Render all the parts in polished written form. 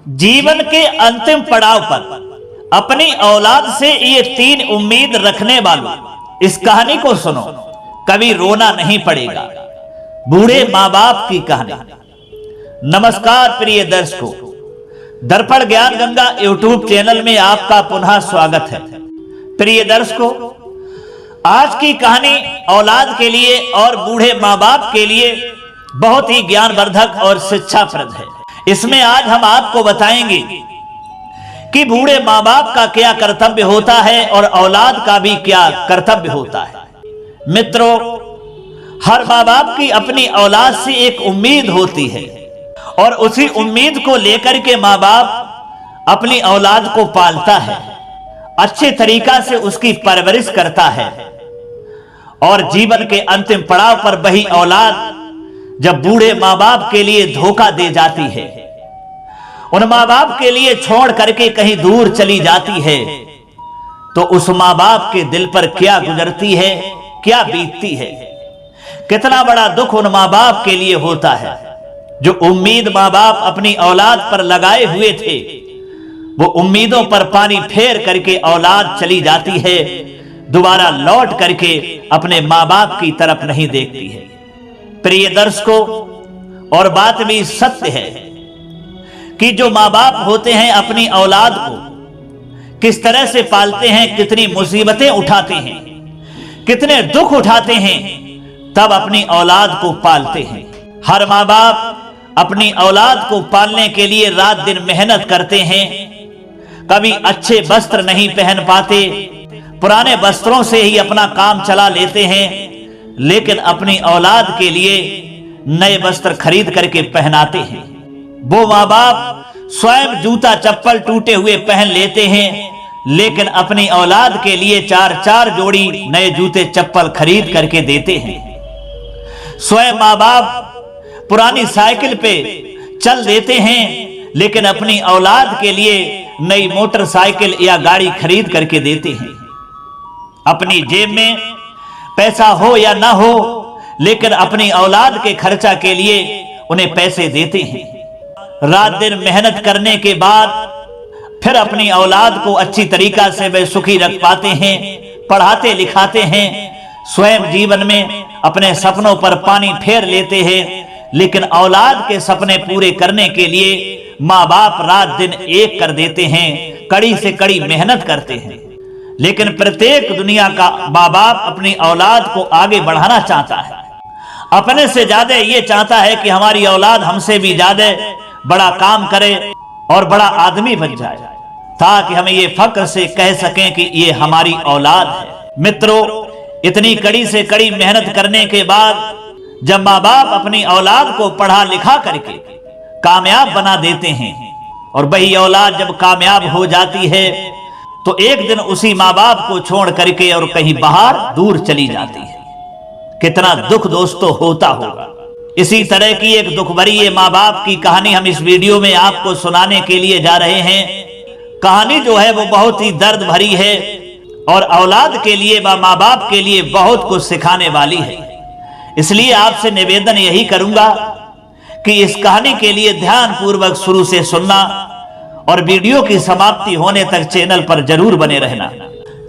जीवन के अंतिम पड़ाव पर अपनी औलाद से ये 3 उम्मीद रखने वालों, इस कहानी को सुनो, कभी रोना नहीं पड़ेगा। बूढ़े मां बाप की कहानी। नमस्कार प्रिय दर्शकों, दर्पण ज्ञान गंगा यूट्यूब चैनल में आपका पुनः स्वागत है। प्रिय दर्शकों, आज की कहानी औलाद के लिए और बूढ़े मां बाप के लिए बहुत ही ज्ञानवर्धक और शिक्षाप्रद है। इसमें आज हम आपको बताएंगे कि बूढ़े मां बाप का क्या कर्तव्य होता है और औलाद का भी क्या कर्तव्य होता है। मित्रों, हर मां बाप की अपनी औलाद से एक उम्मीद होती है और उसी उम्मीद को लेकर के मां बाप अपनी औलाद को पालता है, अच्छे तरीका से उसकी परवरिश करता है और जीवन के अंतिम पड़ाव पर वही औलाद जब बूढ़े मां बाप के लिए धोखा दे जाती है, उन मां बाप के लिए छोड़ करके कहीं दूर चली जाती है, तो उस मां बाप के दिल पर क्या गुजरती है, क्या बीतती है। कितना बड़ा दुख उन मां बाप के लिए होता है। जो उम्मीद मां बाप अपनी औलाद पर लगाए हुए थे, वो उम्मीदों पर पानी फेर करके औलाद चली जाती है, दोबारा लौट करके अपने मां बाप की तरफ नहीं देखती है। प्रिय दर्शकों, और बात भी सत्य है कि जो मां बाप होते हैं अपनी औलाद को किस तरह से पालते हैं, कितनी मुसीबतें उठाते हैं, कितने दुख उठाते हैं, तब अपनी औलाद को पालते हैं। हर मां बाप अपनी औलाद को पालने के लिए रात दिन मेहनत करते हैं। कभी अच्छे वस्त्र नहीं पहन पाते, पुराने वस्त्रों से ही अपना काम चला लेते हैं, लेकिन अपनी औलाद के लिए नए वस्त्र खरीद करके पहनाते हैं। वो मां बाप स्वयं जूता चप्पल टूटे हुए पहन लेते हैं, लेकिन अपनी औलाद के लिए 4-4 जोड़ी नए जूते चप्पल खरीद करके देते हैं। स्वयं मां बाप पुरानी साइकिल पे चल देते हैं, लेकिन अपनी औलाद के लिए नई मोटरसाइकिल या गाड़ी खरीद करके देते हैं। अपनी जेब में पैसा हो या ना हो, लेकिन अपनी औलाद के खर्चा के लिए उन्हें पैसे देते हैं। रात दिन मेहनत करने के बाद फिर अपनी औलाद को अच्छी तरीका से वे सुखी रख पाते हैं, पढ़ाते लिखाते हैं, स्वयं जीवन में अपने सपनों पर पानी फेर लेते हैं, लेकिन औलाद के सपने पूरे करने के लिए मां बाप रात दिन एक कर देते हैं, कड़ी से कड़ी मेहनत करते हैं। लेकिन प्रत्येक दुनिया का मां बाप अपनी औलाद को आगे बढ़ाना चाहता है, अपने से ज्यादा ये चाहता है कि हमारी औलाद हमसे भी ज्यादा बड़ा काम करे और बड़ा आदमी बन जाए, ताकि हमें ये फक्र से कह सकें कि ये हमारी औलाद है। मित्रों, इतनी कड़ी से कड़ी मेहनत करने के बाद जब मां बाप अपनी औलाद को पढ़ा लिखा करके कामयाब बना देते हैं और वही औलाद जब कामयाब हो जाती है, तो एक दिन उसी मां बाप को छोड़ करके और कहीं बाहर दूर चली जाती है। कितना दुख दोस्तों होता होगा। इसी तरह की एक दुख भरी ये मां बाप की कहानी हम इस वीडियो में आपको सुनाने के लिए जा रहे हैं। कहानी जो है वो बहुत ही दर्द भरी है और औलाद के लिए व मां बाप के लिए बहुत कुछ सिखाने वाली है। इसलिए आपसे निवेदन यही करूंगा कि इस कहानी के लिए ध्यान पूर्वक शुरू से सुनना और वीडियो की समाप्ति होने तक चैनल पर जरूर बने रहना,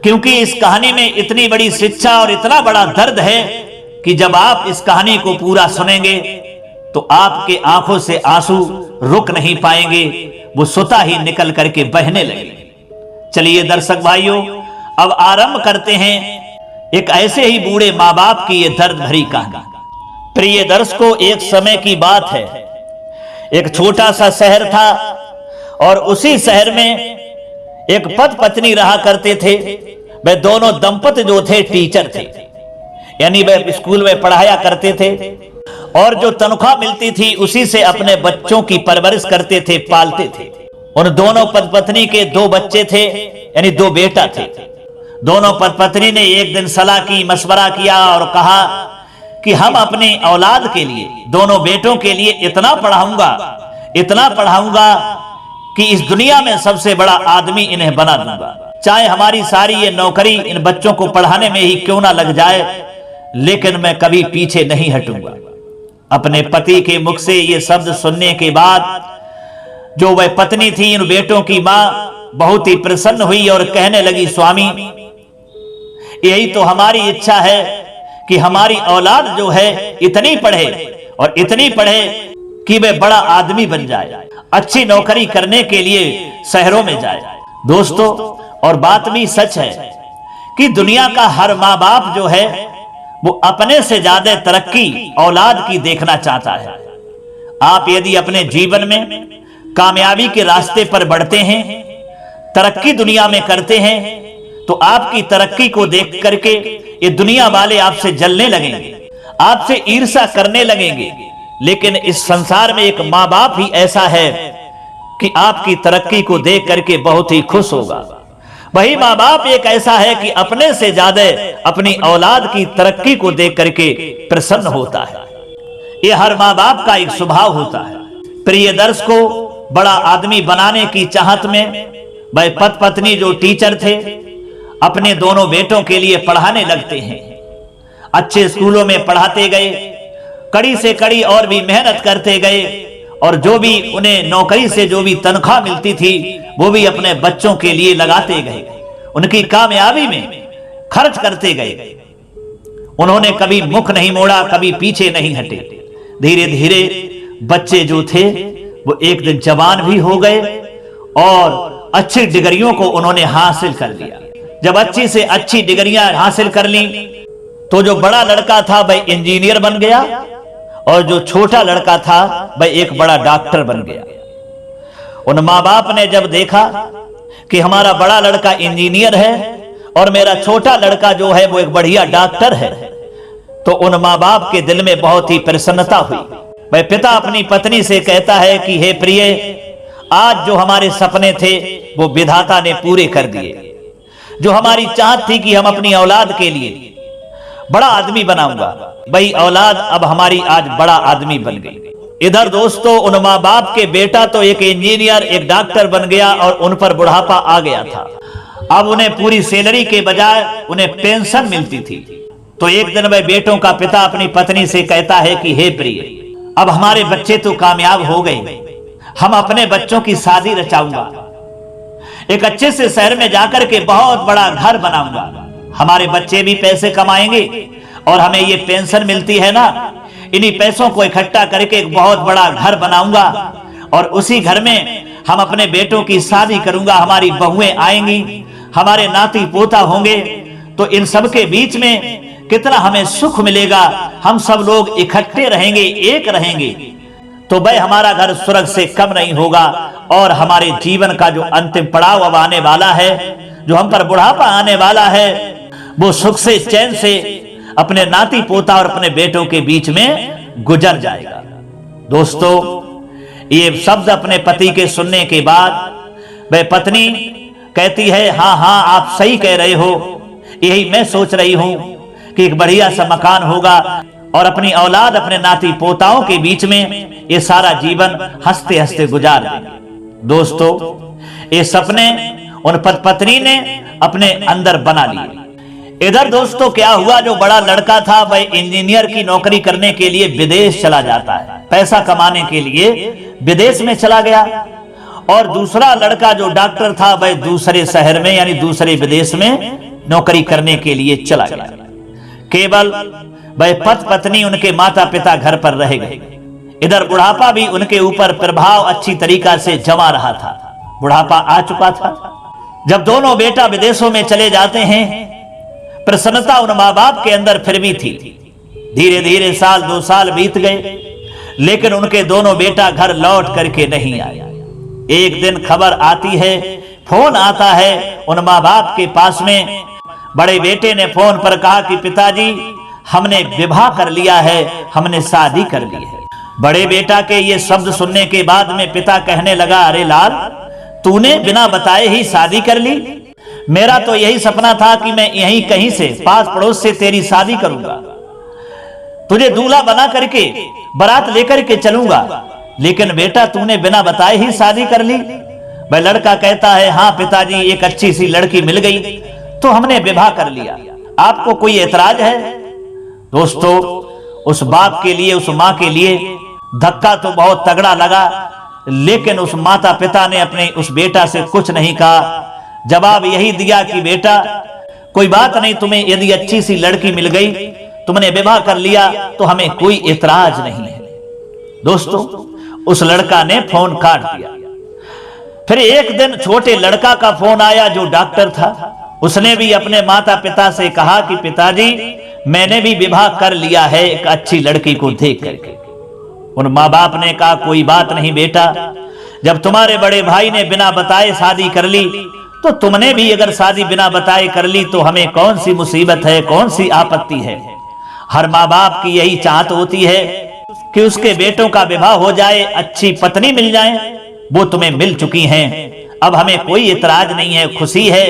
क्योंकि इस कहानी में इतनी बड़ी शिक्षा और इतना बड़ा दर्द है कि जब आप इस कहानी को पूरा सुनेंगे तो आपके आंखों से आंसू रुक नहीं पाएंगे, वो स्वतः ही निकल करके बहने लगे। चलिए दर्शक भाइयों, अब आरंभ करते हैं एक ऐसे ही बूढ़े मां बाप की ये दर्द भरी कहानी। प्रिय दर्शकों, एक समय की बात है, एक छोटा सा शहर था और उसी शहर में एक पति पत्नी रहा करते थे। वे दोनों दंपति जो थे टीचर थे, यानी वे स्कूल में पढ़ाया करते थे और जो तनख्वाह मिलती थी उसी से अपने बच्चों की परवरिश करते थे, पालते थे। उन दोनों पति पत्नी के 2 बच्चे थे, यानी 2 बेटा थे। दोनों पति पत्नी ने एक दिन सलाह की, मशवरा किया और कहा कि हम अपनी औलाद के लिए, दोनों बेटों के लिए इतना पढ़ाऊंगा कि इस दुनिया में सबसे बड़ा आदमी इन्हें बना दूंगा। चाहे हमारी सारी ये नौकरी इन बच्चों को पढ़ाने में ही क्यों ना लग जाए, लेकिन मैं कभी पीछे नहीं हटूंगा। अपने पति के मुख से ये शब्द सुनने के बाद जो वह पत्नी थी, इन बेटों की मां बहुत ही प्रसन्न हुई और कहने लगी, स्वामी यही तो हमारी इच्छा है कि हमारी औलाद जो है इतनी पढ़े और इतनी पढ़े कि वह बड़ा आदमी बन जाए, अच्छी नौकरी करने के लिए शहरों में जाए। दोस्तों, और बात भी सच है कि दुनिया का हर माँ बाप जो है वो अपने से ज्यादा तरक्की औलाद की देखना चाहता है। आप यदि अपने जीवन में कामयाबी के रास्ते पर बढ़ते हैं, तरक्की दुनिया में करते हैं, तो आपकी तरक्की को देख करके ये दुनिया वाले आपसे जलने लगेंगे, आपसे ईर्ष्या करने लगेंगे। लेकिन इस संसार में एक माँ बाप ही ऐसा है कि आपकी तरक्की को देख करके बहुत ही खुश होगा। वही माँ बाप एक ऐसा है कि अपने से ज्यादा अपनी औलाद की तरक्की को देख करके प्रसन्न होता है। यह हर माँ बाप का एक स्वभाव होता है। प्रियदर्श को बड़ा आदमी बनाने की चाहत में वह पति पत्नी जो टीचर थे अपने दोनों बेटों के लिए पढ़ाने लगते हैं। अच्छे स्कूलों में पढ़ाते गए, कड़ी से कड़ी और भी मेहनत करते गए, और जो भी उन्हें नौकरी से जो भी तनख्वाह मिलती थी वो भी अपने बच्चों के लिए लगाते गए, उनकी कामयाबी में खर्च करते गए। उन्होंने कभी मुख नहीं मोड़ा, कभी पीछे नहीं हटे। धीरे धीरे बच्चे जो थे वो एक दिन जवान भी हो गए और अच्छी डिग्रियों को उन्होंने हासिल कर लिया। जब अच्छी से अच्छी डिग्रियां हासिल कर ली तो जो बड़ा लड़का था वह इंजीनियर बन गया और जो छोटा लड़का था वह एक बड़ा डॉक्टर बन गया। उन माँ बाप ने जब देखा कि हमारा बड़ा लड़का इंजीनियर है और मेरा छोटा लड़का जो है वो एक बढ़िया डॉक्टर है, तो उन माँ बाप के दिल में बहुत ही प्रसन्नता हुई। वह पिता अपनी पत्नी से कहता है कि हे प्रिय, आज जो हमारे सपने थे वो विधाता ने पूरे कर दिए। जो हमारी चाहत थी कि हम अपनी औलाद के लिए बड़ा आदमी बनाऊंगा, वही औलाद अब हमारी आज बड़ा आदमी बन गई। इधर दोस्तों, उन माँ बाप के बेटा तो एक इंजीनियर एक डॉक्टर बन गया और उन पर बुढ़ापा आ गया था। अब उन्हें पूरी सैलरी के बजाय उन्हें पेंशन मिलती थी। तो एक दिन वह बेटों का पिता अपनी पत्नी से कहता है कि हे प्रिय, अब हमारे बच्चे तो कामयाब हो गए, हम अपने बच्चों की शादी रचाऊंगा, एक अच्छे से शहर में जाकर के बहुत बड़ा घर बनाऊंगा, हमारे बच्चे भी पैसे कमाएंगे और हमें ये पेंशन मिलती है ना, इन्हीं पैसों को इकट्ठा करके एक बहुत बड़ा घर बनाऊंगा और उसी घर में हम अपने बेटों की शादी करूंगा, हमारी बहुएं आएंगी, हमारे नाती पोता होंगे, तो इन सब के बीच में कितना हमें सुख मिलेगा। हम सब लोग इकट्ठे रहेंगे, एक रहेंगे, तो वह हमारा घर स्वर्ग से कम नहीं होगा और हमारे जीवन का जो अंतिम पड़ाव अब आने वाला है, जो हम पर बुढ़ापा आने वाला है, वो सुख से चैन से अपने नाती पोता और अपने बेटों के बीच में गुजर जाएगा। दोस्तों, ये शब्द अपने पति के सुनने के बाद वह पत्नी कहती है, हाँ हाँ आप सही कह रहे हो, यही मैं सोच रही हूं कि एक बढ़िया सा मकान होगा और अपनी औलाद अपने नाती पोताओं के बीच में ये सारा जीवन हंसते हंसते गुजार देंगे। दोस्तों, ये सपने उन पत्नी ने अपने अंदर बना लिए। इधर दोस्तों क्या हुआ, जो बड़ा लड़का था वह इंजीनियर की नौकरी करने के लिए विदेश चला जाता है, पैसा कमाने के लिए विदेश में चला गया, और दूसरा लड़का जो डॉक्टर था वह दूसरे शहर में यानी दूसरे विदेश में नौकरी करने के लिए चला गया। केवल वह पति पत्नी उनके माता पिता घर पर रह गए। इधर बुढ़ापा भी उनके ऊपर प्रभाव अच्छी तरीका से जमा रहा था, बुढ़ापा आ चुका था। जब दोनों बेटा विदेशों में चले जाते हैं, प्रसन्नता उन माँ बाप के अंदर फिर भी थी। धीरे धीरे साल 2 साल बीत गए, लेकिन उनके दोनों बेटा घर लौट करके नहीं आया। एक दिन खबर आती है, फोन आता है उन माँ बाप के पास में। बड़े बेटे ने फोन पर कहा कि पिताजी, हमने विवाह कर लिया है, हमने शादी कर ली है। बड़े बेटा के ये शब्द सुनने के बाद में पिता कहने लगा, अरे लाल, तूने बिना बताए ही शादी कर ली? मेरा तो यही सपना था कि मैं यहीं कहीं से पास पड़ोस से तेरी शादी करूंगा, तुझे दूल्हा बना करके बारात लेकर के चलूंगा, लेकिन बेटा तूने बिना बताए ही शादी कर ली। वह लड़का कहता है, हाँ पिताजी, एक अच्छी सी लड़की मिल गई तो हमने विवाह कर लिया, आपको कोई एतराज है? दोस्तों, उस बाप के लिए, उस माँ के लिए धक्का तो बहुत तगड़ा लगा, लेकिन उस माता पिता ने अपने उस बेटा से कुछ नहीं कहा। जवाब यही दिया कि बेटा कोई बात नहीं, तुम्हें यदि अच्छी सी लड़की मिल गई, तुमने विवाह कर लिया तो हमें कोई इतराज नहीं है। दोस्तों, उस लड़का ने फोन काट दिया। फिर एक दिन छोटे लड़का का फोन आया जो डॉक्टर था। उसने भी अपने माता पिता से कहा कि पिताजी मैंने भी विवाह कर लिया है एक अच्छी लड़की को देख करके। उन माँ बाप ने कहा कोई बात नहीं बेटा, जब तुम्हारे बड़े भाई ने बिना बताए शादी कर ली तो तुमने भी अगर शादी बिना बताए कर ली तो हमें कौन सी मुसीबत है, कौन सी आपत्ति है। हर माँ बाप की यही चाहत होती है कि उसके बेटों का विवाह हो जाए, अच्छी पत्नी मिल जाए। वो तुम्हें मिल चुकी हैं, अब हमें कोई इतराज नहीं है, खुशी है,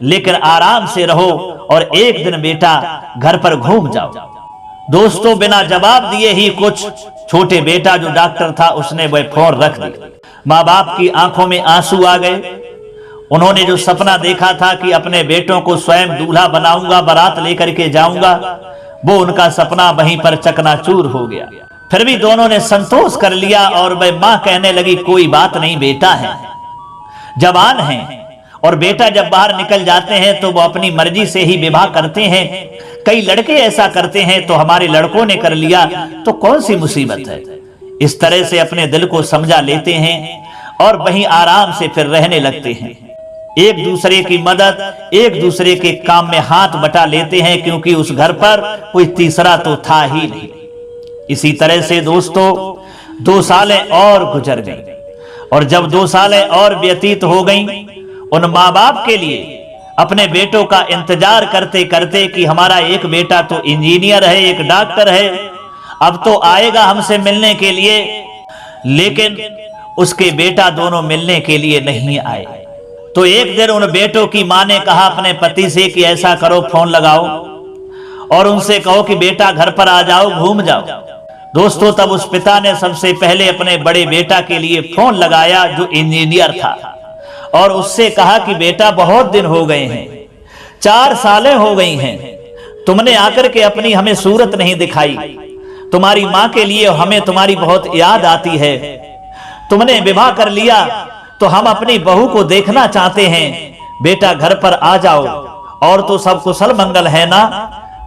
लेकिन आराम से रहो और एक दिन बेटा घर पर घूम जाओ। दोस्तों, बिना जवाब दिए ही कुछ छोटे बेटा जो डॉक्टर था उसने वह फोन रख दिया। माँ बाप की आंखों में आंसू आ गए। उन्होंने जो सपना देखा था कि अपने बेटों को स्वयं दूल्हा बनाऊंगा, बारात लेकर के जाऊंगा, वो उनका सपना वहीं पर चकनाचूर हो गया। फिर भी दोनों ने संतोष कर लिया और वह मां कहने लगी कोई बात नहीं, बेटा है, जवान है, और बेटा जब बाहर निकल जाते हैं तो वो अपनी मर्जी से ही विवाह करते हैं। कई लड़के ऐसा करते हैं, तो हमारे लड़कों ने कर लिया तो कौन सी मुसीबत है। इस तरह से अपने दिल को समझा लेते हैं और वहीं आराम से फिर रहने लगते हैं। एक दूसरे की मदद, एक दूसरे के काम में हाथ बटा लेते हैं, क्योंकि उस घर पर कोई तीसरा तो था ही नहीं। इसी तरह से दोस्तों 2 सालें और गुजर गई, और जब 2 सालें और व्यतीत हो गईं, उन माँ बाप के लिए अपने बेटों का इंतजार करते करते कि हमारा एक बेटा तो इंजीनियर है, एक डॉक्टर है, अब तो आएगा हमसे मिलने के लिए, लेकिन उसके बेटा दोनों मिलने के लिए नहीं आए। तो एक दिन उन बेटों की मां ने कहा अपने पति से कि ऐसा करो, फोन लगाओ और उनसे कहो कि बेटा घर पर आ जाओ, घूम जाओ। दोस्तों, तब उस पिता ने सबसे पहले अपने बड़े बेटा के लिए फोन लगाया जो इंजीनियर था, और उससे कहा कि बेटा बहुत दिन हो गए हैं, 4 सालें हो गई हैं, तुमने आकर के अपनी हमें सूरत नहीं दिखाई। तुम्हारी मां के लिए हमें तुम्हारी बहुत याद आती है। तुमने विवाह कर लिया तो हम अपनी बहू को देखना चाहते हैं, बेटा घर पर आ जाओ। और तो सब कुशल मंगल है ना?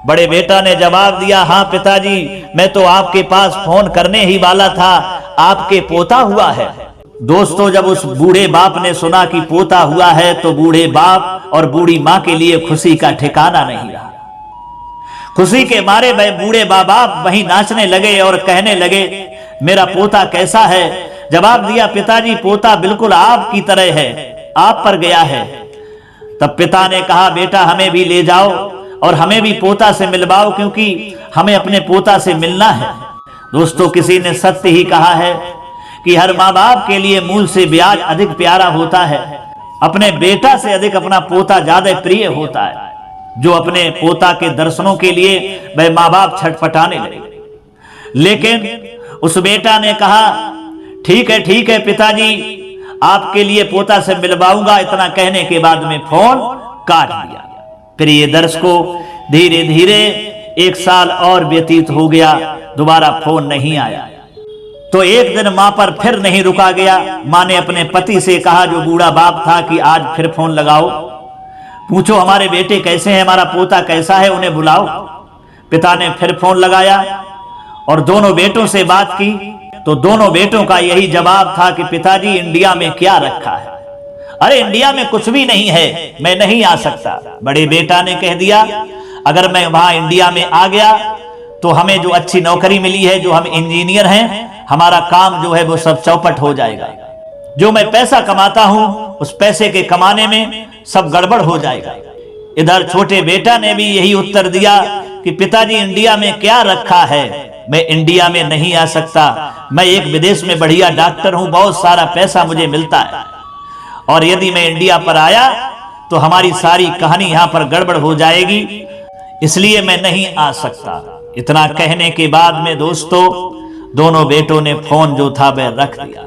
बड़े बेटा ने जवाब दिया, हाँ पिताजी, मैं तो आपके पास फोन करने ही वाला था, आपके पोता हुआ है। दोस्तों, जब उस बूढ़े बाप ने सुना कि पोता हुआ है तो बूढ़े बाप और बूढ़ी मां के लिए खुशी का ठिकाना नहीं रहा। खुशी के मारे वह बूढ़े बाप वहीं नाचने लगे और कहने लगे मेरा पोता कैसा है। जवाब दिया, पिताजी पोता बिल्कुल आपकी तरह है, आप पर गया है। तब पिता ने कहा, बेटा हमें भी ले जाओ और हमें भी पोता से मिलवाओ, क्योंकि हमें अपने पोता से मिलना है। दोस्तों, किसी ने सत्य ही कहा है कि हर माँ बाप के लिए मूल से ब्याज अधिक प्यारा होता है। अपने बेटा से अधिक अपना पोता ज्यादा प्रिय होता है। जो अपने पोता के दर्शनों के लिए वह माँ बाप छटपटाने लगे। लेकिन उस बेटा ने कहा, ठीक है पिताजी, आपके लिए पोता से मिलवाऊंगा। इतना कहने के बाद में फोन काट दिया। फिर ये दर्श को धीरे धीरे 1 साल और व्यतीत हो गया, दोबारा फोन नहीं आया। तो एक दिन मां पर फिर नहीं रुका गया। मां ने अपने पति से कहा जो बूढ़ा बाप था कि आज फिर फोन लगाओ, पूछो हमारे बेटे कैसे हैं, हमारा पोता कैसा है, उन्हें बुलाओ। पिता ने फिर फोन लगाया और दोनों बेटों से बात की, तो दोनों बेटों का यही जवाब था कि पिताजी इंडिया में क्या रखा है, अरे इंडिया में कुछ भी नहीं है, मैं नहीं आ सकता। बड़े बेटा ने कह दिया, अगर मैं वहां इंडिया में आ गया तो हमें जो अच्छी नौकरी मिली है, जो हम इंजीनियर हैं, हमारा काम जो है वो सब चौपट हो जाएगा। जो मैं पैसा कमाता हूं उस पैसे के कमाने में सब गड़बड़ हो जाएगा। इधर छोटे बेटा ने भी यही उत्तर दिया कि पिताजी इंडिया में क्या रखा है, मैं इंडिया में नहीं आ सकता। मैं एक विदेश में बढ़िया डॉक्टर हूं, बहुत सारा पैसा मुझे मिलता है, और यदि मैं इंडिया पर आया तो हमारी सारी कहानी यहां पर गड़बड़ हो जाएगी, इसलिए मैं नहीं आ सकता। इतना कहने के बाद में दोस्तों दोनों बेटों ने फोन जो था वह रख दिया।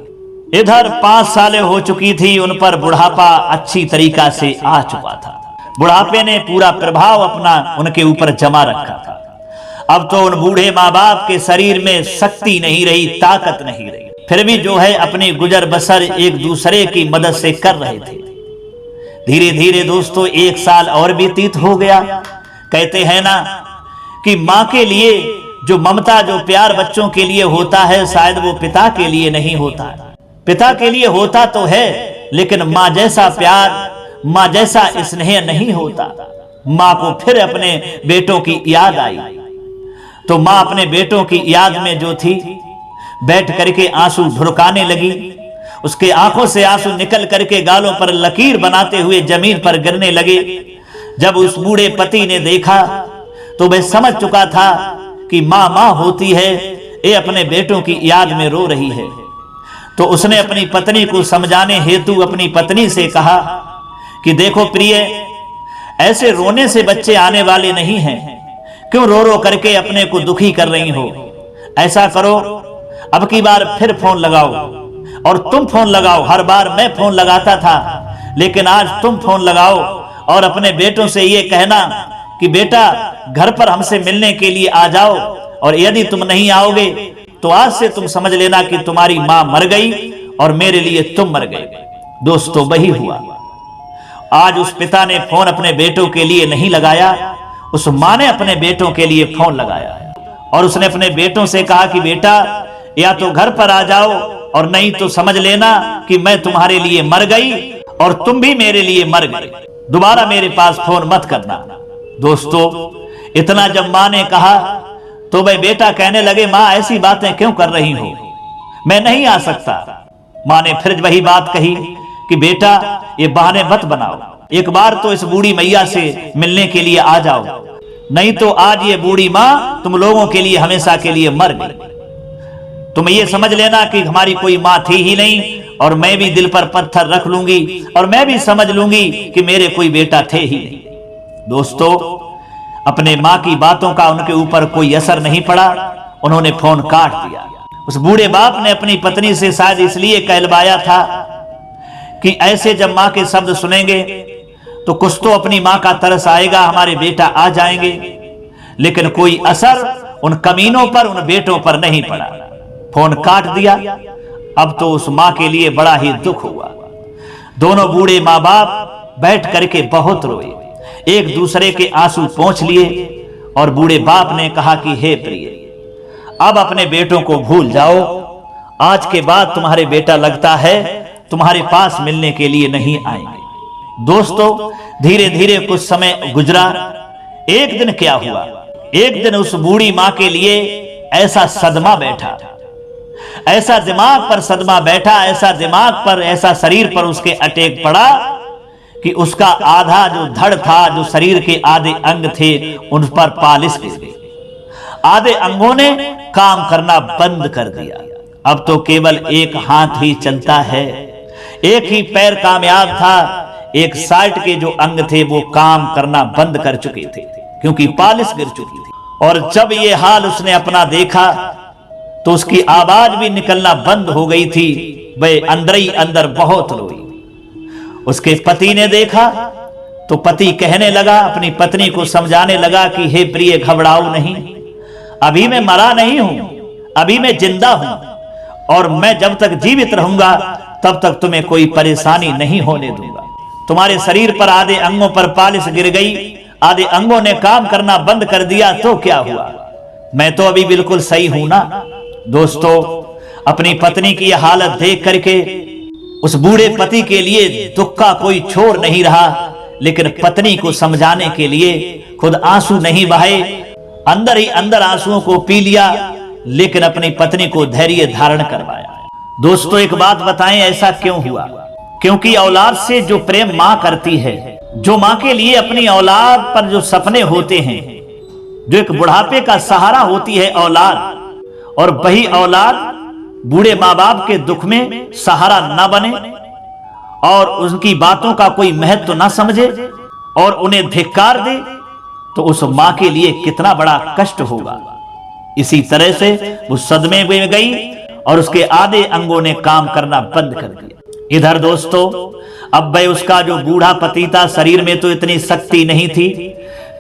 इधर 5 सालें हो चुकी थी, उन पर बुढ़ापा अच्छी तरीका से आ चुका था। बुढ़ापे ने पूरा प्रभाव अपना उनके ऊपर जमा रखा था। अब तो उन बूढ़े माँ बाप के शरीर में शक्ति नहीं रही, ताकत नहीं रही। फिर भी जो है अपनी गुजर बसर एक दूसरे की मदद से कर रहे थे। धीरे धीरे दोस्तों 1 साल और व्यतीत हो गया। कहते हैं ना कि माँ के लिए जो ममता जो प्यार बच्चों के लिए होता है शायद वो पिता के लिए नहीं होता। पिता के लिए होता तो है लेकिन माँ जैसा प्यार, माँ जैसा स्नेह नहीं होता। माँ को फिर अपने बेटों की याद आई तो माँ अपने बेटों की याद में जो थी बैठ करके आंसू ढुरकाने लगी। उसके आंखों से आंसू निकल करके गालों पर लकीर बनाते हुए जमीन पर गिरने लगे। जब उस बूढ़े पति ने देखा तो वह समझ चुका था कि माँ माँ होती है, ये अपने बेटों की याद में रो रही है। तो उसने अपनी पत्नी को समझाने हेतु अपनी पत्नी से कहा कि देखो प्रिय, ऐसे रोने से बच्चे आने वाले नहीं हैं, क्यों रो रो करके अपने को दुखी कर रही हो। ऐसा करो, अब की बार फिर फोन लगाओ और तुम फोन लगाओ। हर बार मैं फोन लगाता था लेकिन आज तुम फोन लगाओ और अपने बेटों से ये कहना कि बेटा घर पर हमसे मिलने के लिए आ जाओ, और यदि तुम नहीं आओगे तो आज से तुम समझ लेना कि तुम्हारी माँ मर गई और मेरे लिए तुम मर गए। दोस्तों वही हुआ। आज उस पिता ने फोन अपने बेटों के लिए नहीं लगाया, उस माँ ने अपने बेटों के लिए फोन लगाया और उसने अपने बेटों से कहा कि बेटा या तो घर पर आ जाओ और नहीं तो समझ लेना कि मैं तुम्हारे लिए मर गई और तुम भी मेरे लिए मर गए। दोबारा मेरे पास फोन मत करना। दोस्तों इतना जब माँ ने कहा तो भाई बेटा कहने लगे माँ ऐसी बातें क्यों कर रही हो, मैं नहीं आ सकता। माँ ने फिर वही बात कही कि बेटा ये बहाने मत बनाओ, एक बार तो इस बूढ़ी मैया से मिलने के लिए आ जाओ, नहीं तो आज ये बूढ़ी माँ तुम लोगों के लिए हमेशा के लिए मर गई। तुम ये समझ लेना कि हमारी कोई माँ थी ही नहीं और मैं भी दिल पर पत्थर रख लूंगी और मैं भी समझ लूंगी कि मेरे कोई बेटा थे ही नहीं। दोस्तों अपने माँ की बातों का उनके ऊपर कोई असर नहीं पड़ा, उन्होंने फोन काट दिया। उस बूढ़े बाप ने अपनी पत्नी से शायद इसलिए कहलवाया था कि ऐसे जब माँ के शब्द सुनेंगे तो कुछ तो अपनी माँ का तरस आएगा, हमारे बेटा आ जाएंगे। लेकिन कोई असर उन कमीनों पर, उन बेटों पर नहीं पड़ा। फोन काट दिया। अब तो उस माँ के लिए बड़ा ही दुख हुआ। दोनों बूढ़े माँ बाप बैठ करके बहुत रोए, एक दूसरे के आंसू पोंछ लिए और बूढ़े बाप ने कहा कि हे प्रिय, अब अपने बेटों को भूल जाओ। आज के बाद तुम्हारे बेटा लगता है तुम्हारे पास मिलने के लिए नहीं आएंगे। दोस्तों धीरे धीरे कुछ समय गुजरा। एक दिन क्या हुआ, एक दिन उस बूढ़ी माँ के लिए ऐसा सदमा बैठा, ऐसा दिमाग पर सदमा बैठा, ऐसा दिमाग पर, ऐसा शरीर पर उसके अटैक पड़ा कि उसका आधा जो धड़ था, जो शरीर के आधे अंग थे, उन पर पालिश गिर गई। आधे अंगों ने काम करना बंद कर दिया। अब तो केवल एक हाथ ही चलता है, एक ही पैर कामयाब था, एक साइड के जो अंग थे वो काम करना बंद कर चुके थे क्योंकि पालिश गिर चुकी थी। और जब ये हाल उसने अपना देखा तो उसकी आवाज भी निकलना बंद हो गई थी। वह अंदर ही अंदर बहुत रोई। उसके पति ने देखा तो पति कहने लगा, अपनी पत्नी को समझाने लगा कि हे प्रिय घबराओ नहीं, अभी मैं मरा नहीं हूं, अभी मैं जिंदा हूं और मैं जब तक जीवित रहूंगा तब तक तुम्हें कोई परेशानी नहीं होने दूंगा। तुम्हारे शरीर पर आधे अंगों पर पालिश गिर गई, आधे अंगों ने काम करना बंद कर दिया तो क्या हुआ, मैं तो अभी बिल्कुल सही हूं ना। दोस्तों अपनी पत्नी की यह हालत देख करके उस बूढ़े पति के लिए दुख का कोई छोर नहीं रहा, लेकिन पत्नी को समझाने के लिए खुद आंसू नहीं बहाए, अंदर ही अंदर आंसुओं को पी लिया, लेकिन अपनी पत्नी को धैर्य धारण करवाया। दोस्तों एक बात बताएं, ऐसा क्यों हुआ? क्योंकि औलाद से जो प्रेम मां करती है, जो मां के लिए अपनी औलाद पर जो सपने होते हैं, जो एक बुढ़ापे का सहारा होती है औलाद, और वही औलाद बूढ़े माँ बाप के दुख में सहारा न बने और उनकी बातों का कोई महत्व न समझे और उन्हें धिक्कार दे, तो उस माँ के लिए कितना बड़ा कष्ट होगा। इसी तरह से वो सदमे में गई और उसके आधे अंगों ने काम करना बंद कर दिया। इधर दोस्तों अब भाई उसका जो बूढ़ा पति था, शरीर में तो इतनी शक्ति नहीं थी,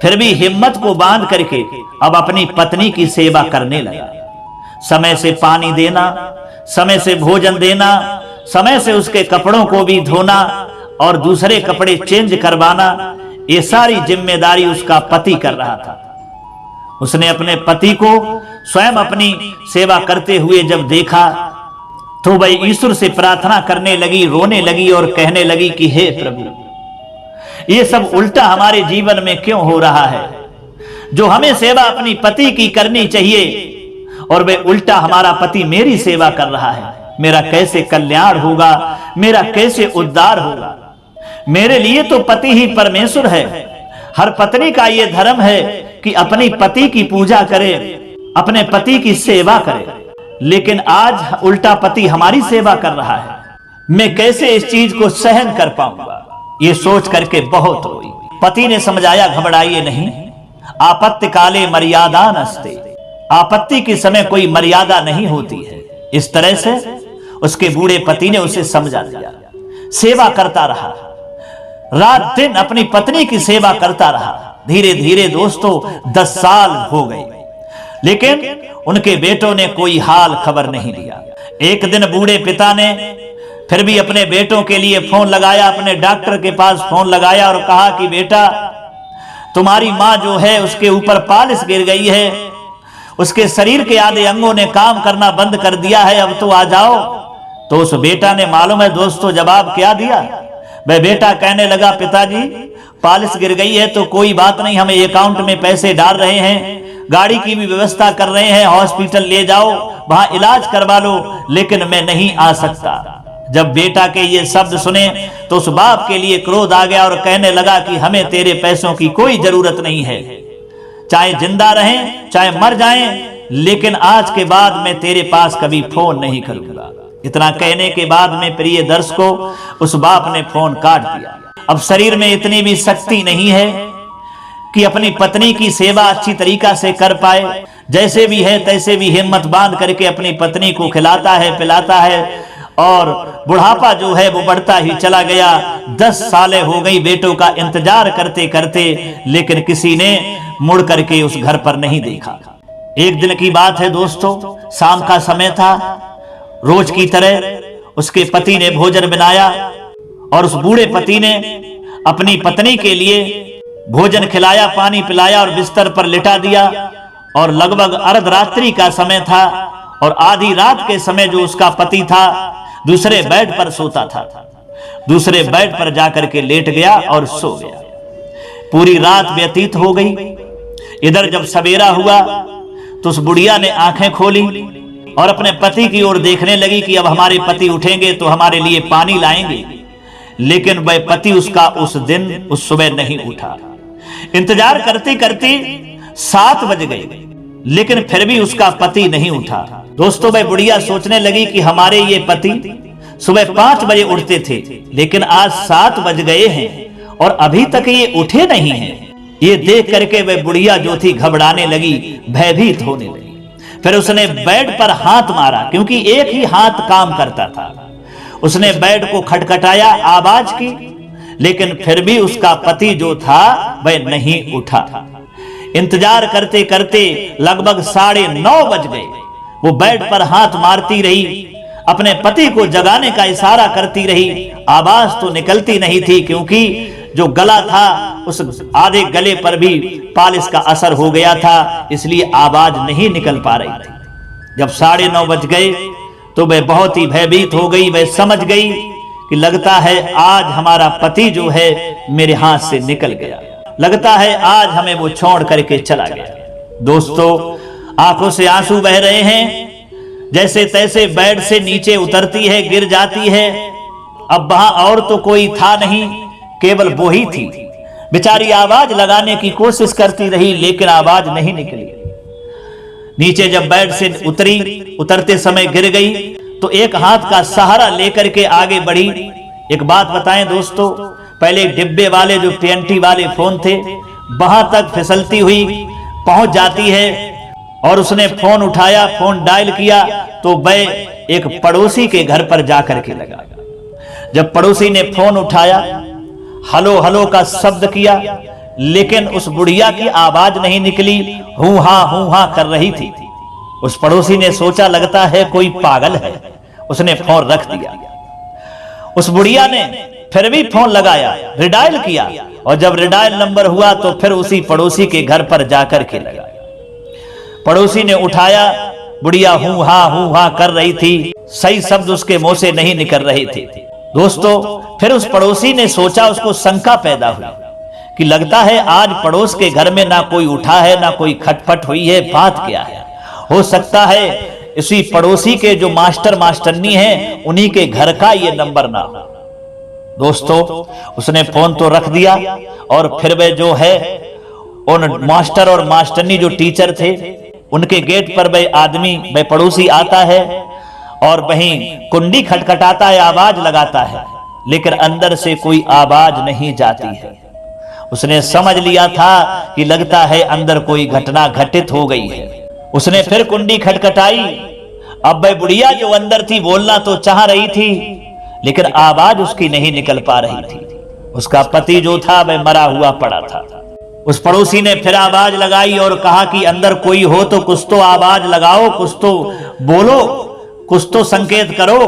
फिर भी हिम्मत को बांध करके अब अपनी पत्नी की सेवा करने लगा। समय से पानी देना, समय से भोजन देना, समय से उसके कपड़ों को भी धोना और दूसरे कपड़े चेंज करवाना, ये सारी जिम्मेदारी उसका पति कर रहा था। उसने अपने पति को स्वयं अपनी सेवा करते हुए जब देखा तो वह ईश्वर से प्रार्थना करने लगी, रोने लगी और कहने लगी कि हे प्रभु, ये सब उल्टा हमारे जीवन में क्यों हो रहा है? जो हमें सेवा अपनी पति की करनी चाहिए और वह उल्टा हमारा पति मेरी सेवा कर रहा है। मेरा कैसे कल्याण होगा? मेरा कैसे उद्धार होगा? मेरे लिए तो पति ही परमेश्वर है। हर पत्नी का यह धर्म है कि अपनी पति की पूजा करे, अपने पति की सेवा करे, लेकिन आज उल्टा पति हमारी सेवा कर रहा है। मैं कैसे इस चीज को सहन कर पाऊंगा? ये सोच करके बहुत रोई। पति ने समझाया, घबराइए नहीं, आपत्ति काले मर्यादा नस्ते, आपत्ति के समय कोई मर्यादा नहीं होती है। इस तरह से उसके बूढ़े पति ने उसे समझा दिया। सेवा करता रहा, रात दिन अपनी पत्नी की सेवा करता रहा। धीरे धीरे दोस्तों 10 साल हो गए, लेकिन उनके बेटों ने कोई हाल खबर नहीं लिया। एक दिन बूढ़े पिता ने फिर भी अपने बेटों के लिए फोन लगाया, अपने डॉक्टर के पास फोन लगाया और कहा कि बेटा, तुम्हारी माँ जो है उसके ऊपर पालिश गिर गई है, उसके शरीर के आधे अंगों ने काम करना बंद कर दिया है, अब तो आ जाओ। तो उस बेटा ने मालूम है दोस्तों जवाब क्या दिया? वह बेटा कहने लगा, पिताजी पालिश गिर गई है तो कोई बात नहीं, हमें अकाउंट में पैसे डाल रहे हैं, गाड़ी की भी व्यवस्था कर रहे हैं, हॉस्पिटल ले जाओ, वहां इलाज करवा लो, लेकिन मैं नहीं आ सकता। जब बेटा के ये शब्द सुने तो उस बाप के लिए क्रोध आ गया और कहने लगा कि हमें तेरे पैसों की कोई जरूरत नहीं है, चाहे जिंदा रहें चाहे मर जाएं, लेकिन आज के बाद मैं तेरे पास कभी फोन नहीं करूंगा। इतना कहने के बाद में प्रिय दर्शकों, उस बाप ने फोन काट दिया। अब शरीर में इतनी भी शक्ति नहीं है कि अपनी पत्नी की सेवा अच्छी तरीका से कर पाए। जैसे भी है तैसे भी हिम्मत बांध करके अपनी पत्नी को खिलाता है, पिलाता है, और बुढ़ापा जो है वो बढ़ता ही चला गया। 10 सालें हो गई बेटों का इंतजार करते करते, लेकिन किसी ने मुड़ करके उस घर पर नहीं देखा। एक दिन की बात है दोस्तों, शाम का समय था। रोज की तरह उसके पति ने भोजन बनाया और उस बूढ़े पति ने अपनी पत्नी के लिए भोजन खिलाया, पानी पिलाया और बिस्तर पर लिटा दिया। और लगभग अर्धरात्रि का समय था और आधी रात के समय जो उसका पति था दूसरे बेड पर सोता था, दूसरे बेड पर जाकर के लेट गया और सो गया। पूरी रात व्यतीत हो गई। इधर जब सवेरा हुआ तो उस बुढ़िया ने आंखें खोली और अपने पति की ओर देखने लगी कि अब हमारे पति उठेंगे तो हमारे लिए पानी लाएंगे, लेकिन वह पति उसका उस दिन उस सुबह नहीं उठा। इंतजार करते करते 7 बज गए, लेकिन फिर भी उसका पति नहीं उठा। दोस्तों वह बुढ़िया सोचने लगी कि हमारे ये पति सुबह 5 बजे उठते थे, लेकिन आज 7 बज गए हैं और अभी तक ये उठे नहीं हैं। ये देख करके वह बुढ़िया जो थी घबराने लगी, भयभीत होने लगी। फिर उसने बेड पर हाथ मारा, क्योंकि एक ही हाथ काम करता था। उसने बेड को खटखटाया, आवाज की, लेकिन फिर भी उसका पति जो था वह नहीं उठा। इंतजार करते करते लगभग 9:30 बज गए। वो बेड पर हाथ मारती रही, अपने पति को जगाने का इशारा करती रही। आवाज तो निकलती नहीं थी, क्योंकि जो गला था उस आधे गले पर भी पालिश का असर हो गया था, इसलिए आवाज नहीं निकल पा रही थी। जब 9:30 बज गए तो वह बहुत ही भयभीत हो गई। वह समझ गई कि लगता है आज हमारा पति जो है मेरे हाथ से निकल गया, लगता है आज हमें वो छोड़ करके चला गया। दोस्तों आंखों से आंसू बह रहे हैं, जैसे तैसे बेड से नीचे उतरती है, गिर जाती है। अब वहां और तो कोई था नहीं, केवल वो ही थी। बेचारी आवाज लगाने की कोशिश करती रही, लेकिन आवाज नहीं निकली। नीचे जब बेड से उतरी, उतरते समय गिर गई तो एक हाथ का सहारा लेकर के आगे बढ़ी। एक बात बताएं दोस्तों, पहले डिब्बे वाले जो TNT वाले फोन थे, वहां तक फिसलती हुई पहुंच जाती है। और उसने फोन उठाया, फोन डायल किया तो वह एक पड़ोसी के घर पर जाकर के लगा। जब पड़ोसी ने फोन उठाया, हेलो हेलो का शब्द किया, लेकिन उस बुढ़िया की आवाज नहीं निकली, हूं हां कर रही थी। उस पड़ोसी ने सोचा लगता है कोई पागल है, उसने फोन रख दिया। उस बुढ़िया ने फिर भी फोन लगाया, रिडायल किया, और जब रिडायल नंबर हुआ तो फिर उसी पड़ोसी के घर पर जाकर के लगा। पड़ोसी ने उठाया, बुढ़िया हूं हा कर रही थी, सही शब्द उसके मुंह से नहीं निकल रहे थे। दोस्तों, फिर उस पड़ोसी ने सोचा, उसको शंका पैदा हुई कि लगता है आज पड़ोस के घर में ना कोई उठा है, ना कोई खटपट हुई है, बात क्या है? हो सकता है इसी पड़ोसी के जो मास्टर मास्टरनी है उन्हीं के घर का ये नंबर ना हो। दोस्तों, उसने फोन तो रख दिया और फिर वे जो है उन मास्टर और मास्टरनी जो टीचर थे उनके गेट पर वह आदमी, वह पड़ोसी आता है और वहीं कुंडी खटखटाता है, आवाज लगाता है, लेकिन अंदर से कोई आवाज नहीं जाती है। उसने समझ लिया था कि लगता है अंदर कोई घटना घटित हो गई है। उसने फिर कुंडी खटखटाई। अब वह बुढ़िया जो अंदर थी बोलना तो चाह रही थी, लेकिन आवाज उसकी नहीं निकल पा रही थी। उसका पति जो था वह मरा हुआ पड़ा था। उस पड़ोसी ने फिर आवाज लगाई और कहा कि अंदर कोई हो तो कुछ तो आवाज लगाओ, कुछ तो बोलो, कुछ तो संकेत करो।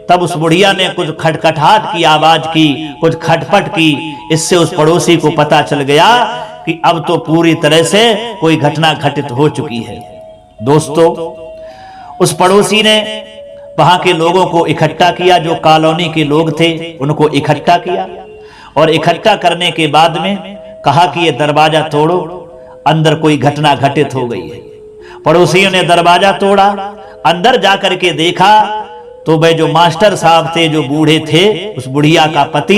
तब उस बुढ़िया ने कुछ खटखटाहट की आवाज की, कुछ खटपट की। इससे उस पड़ोसी को पता चल गया कि अब तो पूरी तरह से कोई घटना घटित हो चुकी है। दोस्तों, उस पड़ोसी ने वहां के लोगों को इकट्ठा किया, जो कॉलोनी के लोग थे उनको इकट्ठा किया, और इकट्ठा करने के बाद में कहा कि ये दरवाजा तोड़ो, अंदर कोई घटना घटित हो गई है। पड़ोसियों ने दरवाजा तोड़ा, अंदर जाकर के देखा तो वह जो मास्टर साहब थे, जो बूढ़े थे, उस बुढ़िया का पति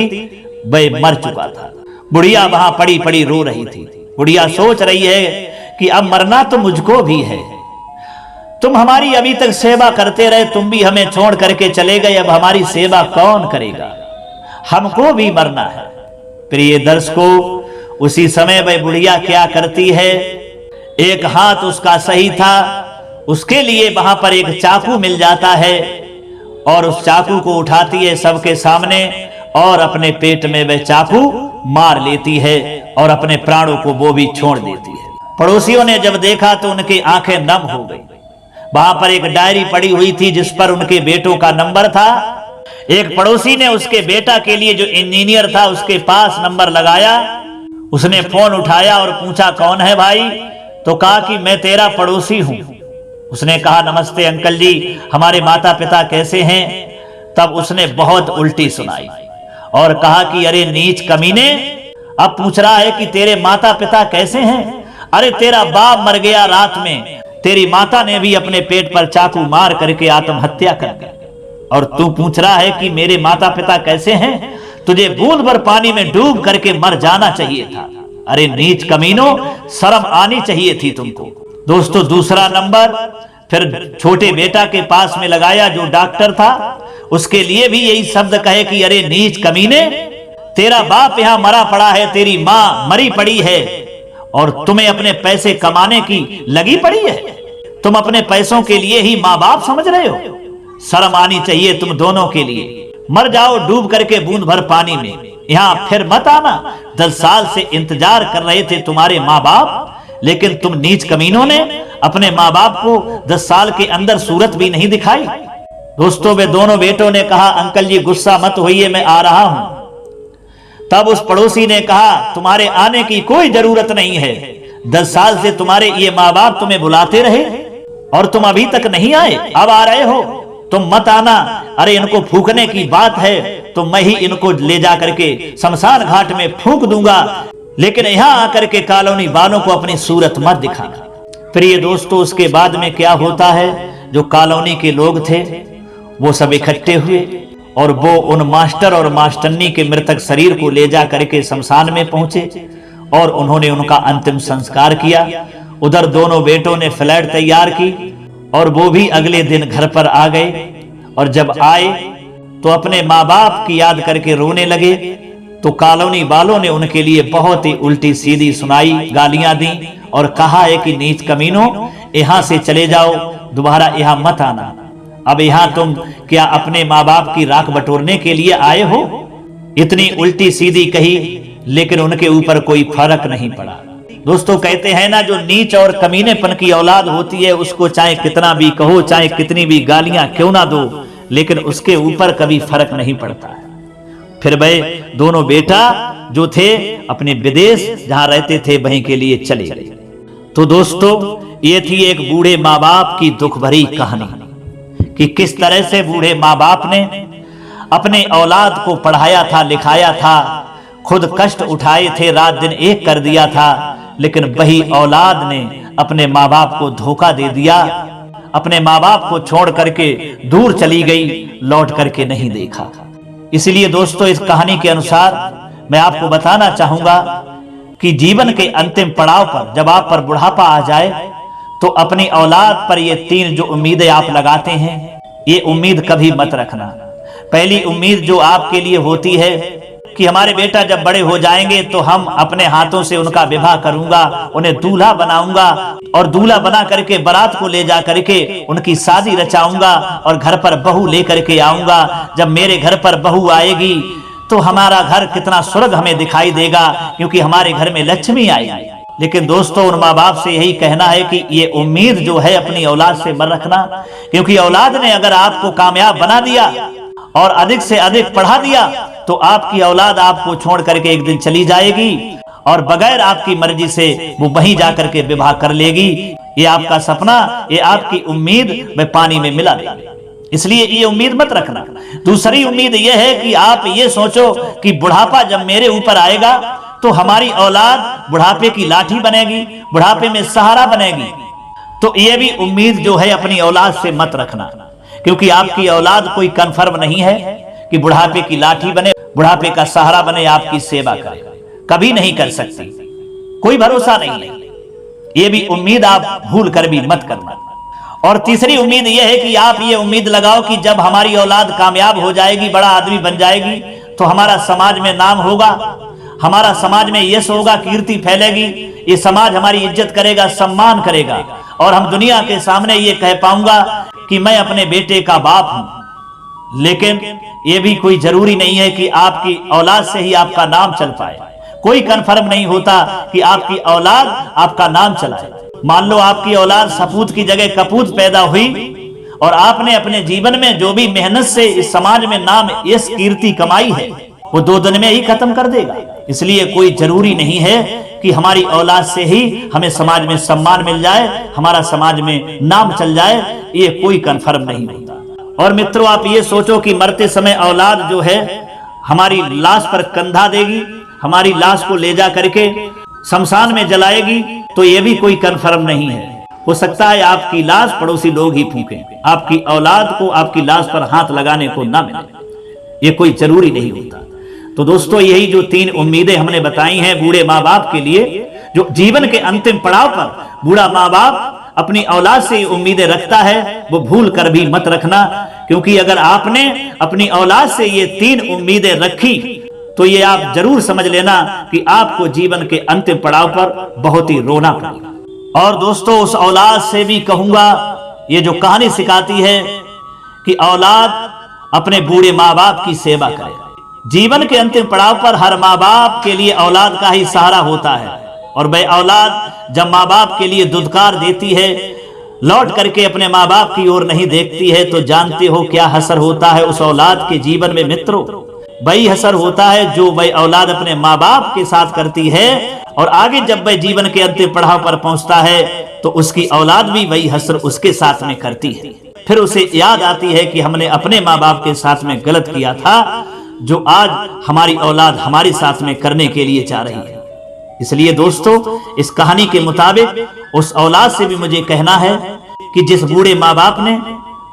वह मर चुका था। बुढ़िया वहां पड़ी पड़ी रो रही थी। बुढ़िया सोच रही है कि अब मरना तो मुझको भी है। तुम हमारी अभी तक सेवा करते रहे, तुम भी हमें छोड़ करके चले गए, अब हमारी सेवा कौन करेगा? हमको भी मरना है। प्रिय दर्शकों, उसी समय वह बुढ़िया क्या करती है, एक हाथ उसका सही था, उसके लिए वहां पर एक चाकू मिल जाता है और उस चाकू को उठाती है सबके सामने और अपने पेट में वह चाकू मार लेती है और अपने प्राणों को वो भी छोड़ देती है। पड़ोसियों ने जब देखा तो उनकी आंखें नम हो गई। वहां पर एक डायरी पड़ी हुई थी जिस पर उनके बेटों का नंबर था। एक पड़ोसी ने उसके बेटा के लिए, जो इंजीनियर था, उसके पास नंबर लगाया। उसने फोन उठाया और पूछा, कौन है भाई? तो कहा कि मैं तेरा पड़ोसी हूं। उसने कहा, नमस्ते अंकल जी, हमारे माता पिता कैसे हैं? तब उसने बहुत उल्टी सुनाई और कहा कि अरे नीच कमीने, अब पूछ रहा है कि तेरे माता पिता कैसे हैं? अरे तेरा बाप मर गया रात में, तेरी माता ने भी अपने पेट पर चाकू मार करके आत्महत्या कर दी, और तू पूछ रहा है कि मेरे माता पिता कैसे हैं? तुझे बूंद भर पानी में डूब करके मर जाना चाहिए था। अरे नीच कमीनो, शर्म आनी चाहिए थी तुमको। दोस्तों, दूसरा नंबर फिर छोटे बेटा के पास में लगाया जो डॉक्टर था। उसके लिए भी यही शब्द कहे कि अरे नीच कमीने, तेरा बाप यहाँ मरा पड़ा है, तेरी माँ मरी पड़ी है और तुम्हें अपने पैसे कमाने की लगी पड़ी है। तुम अपने पैसों के लिए ही माँ बाप समझ रहे हो। शर्म आनी चाहिए तुम दोनों के लिए। मर जाओ डूब करके बूंद भर पानी में, यहाँ फिर मत आना। 10 साल से इंतजार कर रहे थे तुम्हारे माँ बाप, लेकिन तुम नीच कमीनों ने अपने माँ बाप को 10 साल के अंदर सूरत भी नहीं दिखाई। दोस्तों, वे दोनों बेटों ने कहा, अंकल जी गुस्सा मत होइए, मैं आ रहा हूं। तब उस पड़ोसी ने कहा, तुम्हारे आने की कोई जरूरत नहीं है। 10 साल से तुम्हारे ये माँ बाप तुम्हें बुलाते रहे और तुम अभी तक नहीं आए, अब आ रहे हो, तुम मत आना। अरे इनको फूकने की बात है तो मैं ही इनको ले जा करके शमशान घाट में फूक दूंगा, लेकिन यहां आकर के कॉलोनी वालों को अपनी सूरत मत दिखाना। प्रिय दोस्तों, उसके बाद में क्या होता है, जो कॉलोनी के लोग थे वो सब इकट्ठे हुए और वो उन मास्टर और मास्टरनी के मृतक शरीर को ले जा करके शमशान में पहुंचे और उन्होंने उनका अंतिम संस्कार किया। उधर दोनों बेटों ने फ्लैट तैयार की और वो भी अगले दिन घर पर आ गए, और जब आए तो अपने माँ बाप की याद करके रोने लगे। तो कॉलोनी वालों ने उनके लिए बहुत ही उल्टी सीधी सुनाई, गालियां दी और कहा है कि नीच कमीनों, यहां से चले जाओ, दोबारा यहां मत आना। अब यहां तुम क्या अपने माँ बाप की राख बटोरने के लिए आए हो? इतनी उल्टी सीधी कही, लेकिन उनके ऊपर कोई फर्क नहीं पड़ा। दोस्तों, कहते हैं ना, जो नीच और कमीनेपन की औलाद होती है उसको चाहे कितना भी कहो, चाहे कितनी भी गालियां क्यों ना दो, लेकिन उसके ऊपर कभी फर्क नहीं पड़ता है। फिर वह दोनों बेटा जो थे अपने विदेश जहां रहते थे वहीं के लिए चले गए। तो दोस्तों, ये थी एक बूढ़े माँ बाप की दुख भरी कहानी कि किस तरह से बूढ़े माँ बाप ने अपने औलाद को पढ़ाया था, लिखाया था, खुद कष्ट उठाए थे, रात दिन एक कर दिया था, लेकिन वही औलाद ने अपने माँ बाप को धोखा दे दिया, अपने माँ बाप को छोड़ करके दूर चली गई, लौट करके नहीं देखा। इसलिए दोस्तों, इस कहानी के अनुसार मैं आपको बताना चाहूंगा कि जीवन के अंतिम पड़ाव पर जब आप पर बुढ़ापा आ जाए तो अपनी औलाद पर ये 3 जो उम्मीदें आप लगाते हैं, ये उम्मीद कभी मत रखना। पहली उम्मीद जो आपके लिए होती है कि हमारे बेटा जब बड़े हो जाएंगे तो हम अपने हाथों से उनका विवाह करूंगा, उन्हें दूल्हा बनाऊंगा और दूल्हा बना करके बारात को ले जा करके उनकी शादी रचाऊंगा और घर पर बहू लेकर के आऊंगा। जब मेरे घर पर बहू आएगी तो हमारा घर कितना स्वर्ग हमें दिखाई देगा, क्योंकि हमारे घर में लक्ष्मी आएगी। लेकिन दोस्तों, उन माँ बाप से यही कहना है कि ये उम्मीद जो है अपनी औलाद से मत रखना, क्योंकि औलाद ने अगर आपको कामयाब बना दिया और अधिक से अधिक पढ़ा दिया तो आपकी औलाद आपको छोड़ करके एक दिन चली जाएगी और बगैर आपकी मर्जी से वो वहीं जाकर के विवाह कर लेगी। ये आपका सपना, ये आपकी उम्मीद वह पानी में मिला देगी। इसलिए ये उम्मीद मत रखना। दूसरी उम्मीद यह है कि आप ये सोचो कि बुढ़ापा जब मेरे ऊपर आएगा तो हमारी औलाद बुढ़ापे की लाठी बनेगी, बुढ़ापे में सहारा बनेगी। तो ये भी उम्मीद जो है अपनी औलाद से मत रखना, क्योंकि आपकी औलाद कोई कंफर्म नहीं है कि बुढ़ापे की लाठी बने, बुढ़ापे का सहारा बने, आपकी सेवा करे, कभी नहीं कर सकती, कोई भरोसा नहीं है। ये भी उम्मीद आप भूल कर भी मत करना। और तीसरी उम्मीद यह है कि आप ये उम्मीद लगाओ कि जब हमारी औलाद कामयाब हो जाएगी, बड़ा आदमी बन जाएगी, तो हमारा समाज में नाम होगा, हमारा समाज में यश होगा, कीर्ति फैलेगी, ये समाज हमारी इज्जत करेगा, सम्मान करेगा और हम दुनिया के सामने ये कह पाऊंगा कि मैं अपने बेटे का बाप हूं। लेकिन ये भी कोई जरूरी नहीं है कि आपकी औलाद से ही आपका नाम चल पाए। कोई कंफर्म नहीं होता कि आपकी औलाद आपका नाम चलाए। मान लो आपकी औलाद सपूत की जगह कपूत पैदा हुई और आपने अपने जीवन में जो भी मेहनत से इस समाज में नाम, यश, कीर्ति कमाई है वो 2 दिन में ही खत्म कर देगा। इसलिए कोई जरूरी नहीं है कि हमारी औलाद से ही हमें समाज में सम्मान मिल जाए, हमारा समाज में नाम चल जाए, ये कोई कंफर्म नहीं होता। और मित्रों, आप ये सोचो कि मरते समय औलाद जो है हमारी लाश पर कंधा देगी, हमारी लाश को ले जा करके शमशान में जलाएगी, तो ये भी कोई कंफर्म नहीं है। हो सकता है आपकी लाश पड़ोसी लोग ही फूकें, आपकी औलाद को आपकी लाश पर हाथ लगाने को ना मिले, ये कोई जरूरी नहीं होता। तो दोस्तों, यही जो 3 उम्मीदें हमने बताई हैं बूढ़े माँ बाप के लिए, जो जीवन के अंतिम पड़ाव पर बूढ़ा माँ बाप अपनी औलाद से उम्मीदें रखता है, वो भूल कर भी मत रखना। क्योंकि अगर आपने अपनी औलाद से ये 3 उम्मीदें रखी तो ये आप जरूर समझ लेना कि आपको जीवन के अंतिम पड़ाव पर बहुत ही रोना पड़ेगा। और दोस्तों, उस औलाद से भी कहूंगा, ये जो कहानी सिखाती है कि औलाद अपने बूढ़े माँ बाप की सेवा करे। जीवन के अंतिम पड़ाव पर हर माँ बाप के लिए औलाद का ही सहारा होता है, और वह औलाद जब माँ बाप के लिए दुदकार देती है, लौट करके अपने माँ बाप की ओर नहीं देखती है, तो जानते हो क्या हसर होता है उस औलाद के जीवन में मित्रों। वही हसर होता है जो वह औलाद अपने माँ बाप के साथ करती है, और आगे जब वह जीवन के अंतिम पड़ाव पर पहुंचता है तो उसकी औलाद भी वही हसर उसके साथ में करती है। फिर उसे याद आती है कि हमने अपने माँ बाप के साथ में गलत किया था, जो आज हमारी औलाद हमारे साथ में करने के लिए चाह रही है। इसलिए दोस्तों, इस कहानी के मुताबिक उस औलाद से भी मुझे कहना है कि जिस बूढ़े माँ बाप ने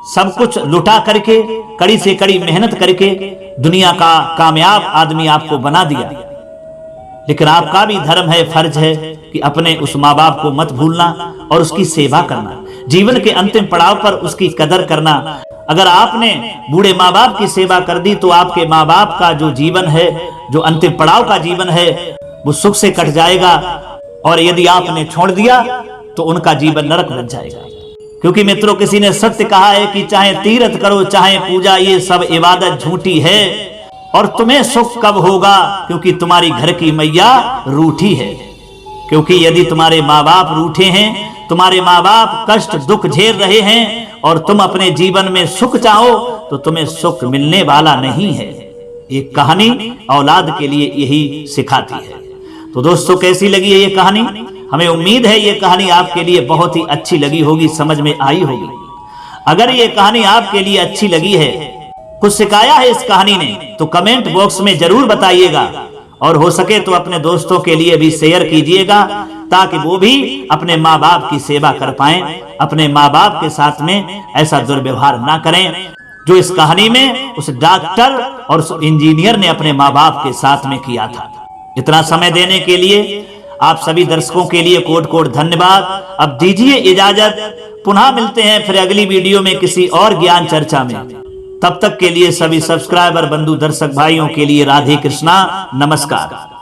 सब कुछ लुटा करके, कड़ी से कड़ी मेहनत करके दुनिया का कामयाब आदमी आपको बना दिया, लेकिन आपका भी धर्म है, फर्ज है कि अपने उस माँ बाप को मत भूलना और उसकी सेवा करना, जीवन के अंतिम पड़ाव पर उसकी कदर करना। अगर आपने बूढ़े माँ बाप की सेवा कर दी तो आपके माँ बाप का जो जीवन है, जो अंतिम पड़ाव का जीवन है, वो सुख से कट जाएगा, और यदि आपने छोड़ दिया तो उनका जीवन नरक बन जाएगा। क्योंकि मित्रों, किसी ने सत्य कहा है कि चाहे तीर्थ करो चाहे पूजा, ये सब इबादत झूठी है, और तुम्हें सुख कब होगा, क्योंकि तुम्हारी घर की मैया रूठी है। क्योंकि यदि तुम्हारे माँ बाप रूठे हैं, तुम्हारे माँ बाप कष्ट दुख झेल रहे हैं, और तुम अपने जीवन में सुख चाहो, तो तुम्हें सुख मिलने वाला नहीं है। ये कहानी औलाद के लिए यही सिखाती है। तो दोस्तों, कैसी लगी है ये कहानी? हमें उम्मीद है ये कहानी आपके लिए बहुत ही अच्छी लगी होगी, समझ में आई होगी। अगर ये कहानी आपके लिए अच्छी लगी है, कुछ सिखाया है इस कहानी ने, तो कमेंट बॉक्स में जरूर बताइएगा और हो सके तो अपने दोस्तों के लिए भी शेयर कीजिएगा, ताकि वो भी अपने माँ बाप की सेवा कर पाएं, अपने माँ बाप के साथ में ऐसा दुर्व्यवहार ना करें जो इस कहानी में उस डॉक्टर और उस इंजीनियर ने अपने माँ बाप के साथ में किया था। इतना समय देने के लिए आप सभी दर्शकों के लिए कोट कोट धन्यवाद। अब दीजिए इजाजत, पुनः मिलते हैं फिर अगली वीडियो में किसी और ज्ञान चर्चा में। तब तक के लिए सभी सब्सक्राइबर बंधु दर्शक भाइयों के लिए राधे कृष्णा, नमस्कार।